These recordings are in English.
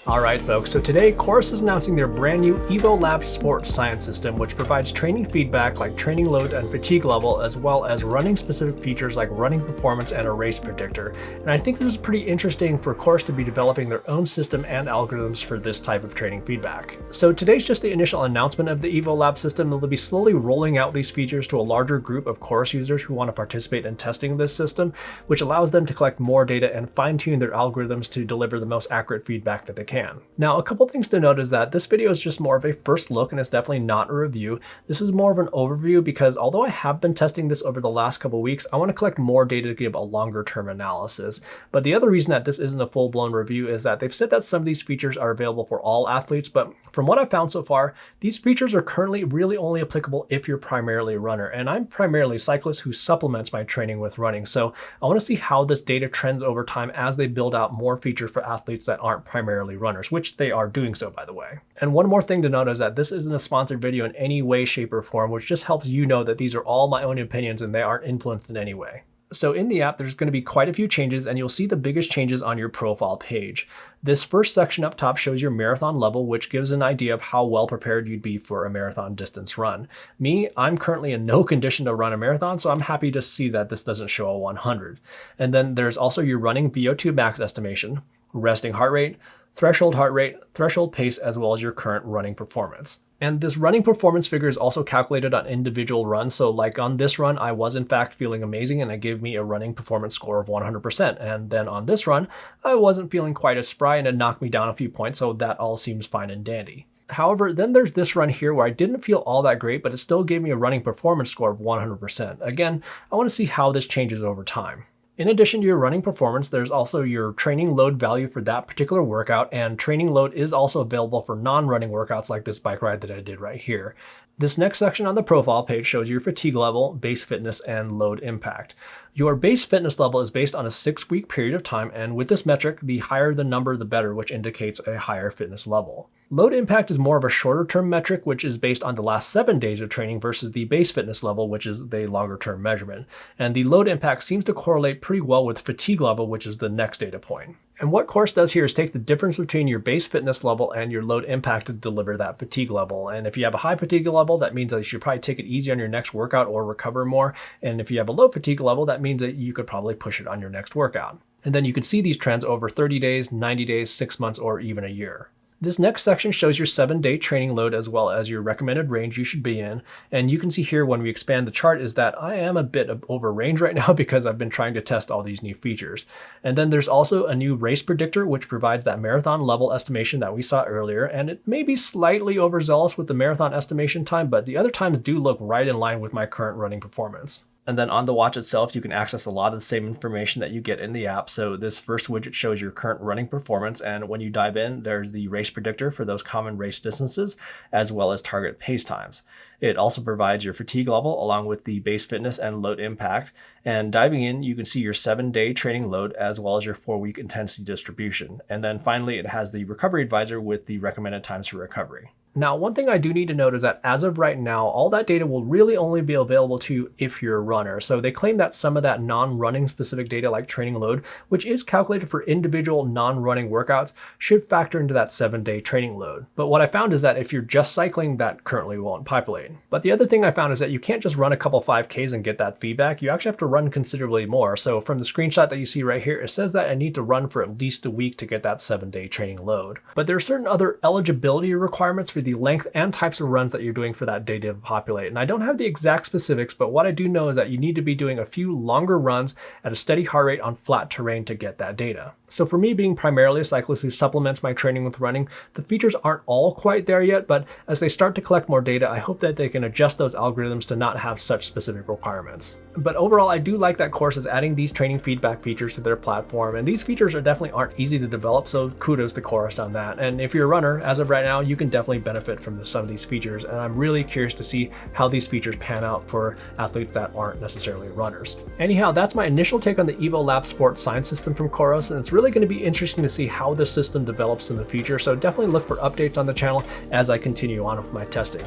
Alright folks, so today COROS is announcing their brand new EvoLab Sport Science System, which provides training feedback like training load and fatigue level, as well as running specific features like running performance and a race predictor. And I think this is pretty interesting for COROS to be developing their own system and algorithms for this type of training feedback. So today's just the initial announcement of the EvoLab system. They'll be slowly rolling out these features to a larger group of COROS users who want to participate in testing this system, which allows them to collect more data and fine-tune their algorithms to deliver the most accurate feedback that they can. Now, a couple things to note is that this video is just more of a first look and it's definitely not a review. This is more of an overview because although I have been testing this over the last couple weeks, I want to collect more data to give a longer term analysis. But the other reason that this isn't a full-blown review is that they've said that some of these features are available for all athletes, but from what I've found so far, these features are currently really only applicable if you're primarily a runner. And I'm primarily a cyclist who supplements my training with running. So I want to see how this data trends over time as they build out more features for athletes that aren't primarily runners, which they are doing so, by the way. And one more thing to note is that this isn't a sponsored video in any way, shape, or form, which just helps you know that these are all my own opinions and they aren't influenced in any way. So in the app, there's going to be quite a few changes, and you'll see the biggest changes on your profile page. This first section up top shows your marathon level, which gives an idea of how well prepared you'd be for a marathon distance run. Me, I'm currently in no condition to run a marathon, so I'm happy to see that this doesn't show a 100. And then there's also your running VO2 max estimation, resting heart rate, threshold pace, as well as your current running performance. And this running performance figure is also calculated on individual runs. So like on this run, I was in fact feeling amazing and it gave me a running performance score of 100%. And then on this run, I wasn't feeling quite as spry and it knocked me down a few points. So that all seems fine and dandy. However, then there's this run here where I didn't feel all that great, but it still gave me a running performance score of 100%. Again, I want to see how this changes over time. In addition to your running performance, there's also your training load value for that particular workout, and training load is also available for non-running workouts like this bike ride that I did right here. This next section on the profile page shows your fatigue level, base fitness, and load impact. Your base fitness level is based on a 6-week period of time, and with this metric, the higher the number, the better, which indicates a higher fitness level. Load impact is more of a shorter term metric, which is based on the last 7 days of training versus the base fitness level, which is the longer term measurement. And the load impact seems to correlate pretty well with fatigue level, which is the next data point. And what COROS does here is take the difference between your base fitness level and your load impact to deliver that fatigue level. And if you have a high fatigue level, that means that you should probably take it easy on your next workout or recover more. And if you have a low fatigue level, that means that you could probably push it on your next workout. And then you can see these trends over 30 days, 90 days, 6 months, or even a year. This next section shows your 7-day training load as well as your recommended range you should be in. And you can see here when we expand the chart is that I am a bit over range right now because I've been trying to test all these new features. And then there's also a new race predictor, which provides that marathon level estimation that we saw earlier. And it may be slightly overzealous with the marathon estimation time, but the other times do look right in line with my current running performance. And then on the watch itself, you can access a lot of the same information that you get in the app. So this first widget shows your current running performance. And when you dive in, there's the race predictor for those common race distances, as well as target pace times. It also provides your fatigue level along with the base fitness and load impact. And diving in, you can see your 7-day training load as well as your 4-week intensity distribution. And then finally, it has the recovery advisor with the recommended times for recovery. Now, one thing I do need to note is that as of right now, all that data will really only be available to you if you're a runner. So they claim that some of that non-running specific data like training load, which is calculated for individual non-running workouts, should factor into that 7-day training load. But what I found is that if you're just cycling, that currently won't populate. But the other thing I found is that you can't just run a couple 5Ks and get that feedback. You actually have to run considerably more. So from the screenshot that you see right here, it says that I need to run for at least a week to get that 7-day training load. But there are certain other eligibility requirements for the length and types of runs that you're doing for that data to populate. And I don't have the exact specifics, but what I do know is that you need to be doing a few longer runs at a steady heart rate on flat terrain to get that data. So for me, being primarily a cyclist who supplements my training with running, the features aren't all quite there yet, but as they start to collect more data, I hope that they can adjust those algorithms to not have such specific requirements. But overall, I do like that COROS is adding these training feedback features to their platform, and these features definitely aren't easy to develop, so kudos to COROS on that. And if you're a runner, as of right now, you can definitely benefit from some of these features, and I'm really curious to see how these features pan out for athletes that aren't necessarily runners. Anyhow, that's my initial take on the EvoLab Sport Science System from COROS, and it's really going to be interesting to see how this system develops in the future, so definitely look for updates on the channel as I continue on with my testing.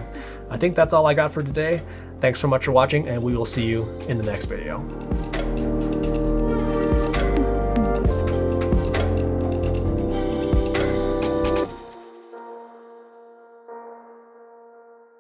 I think that's all I got for today. Thanks so much for watching, and we will see you in the next video.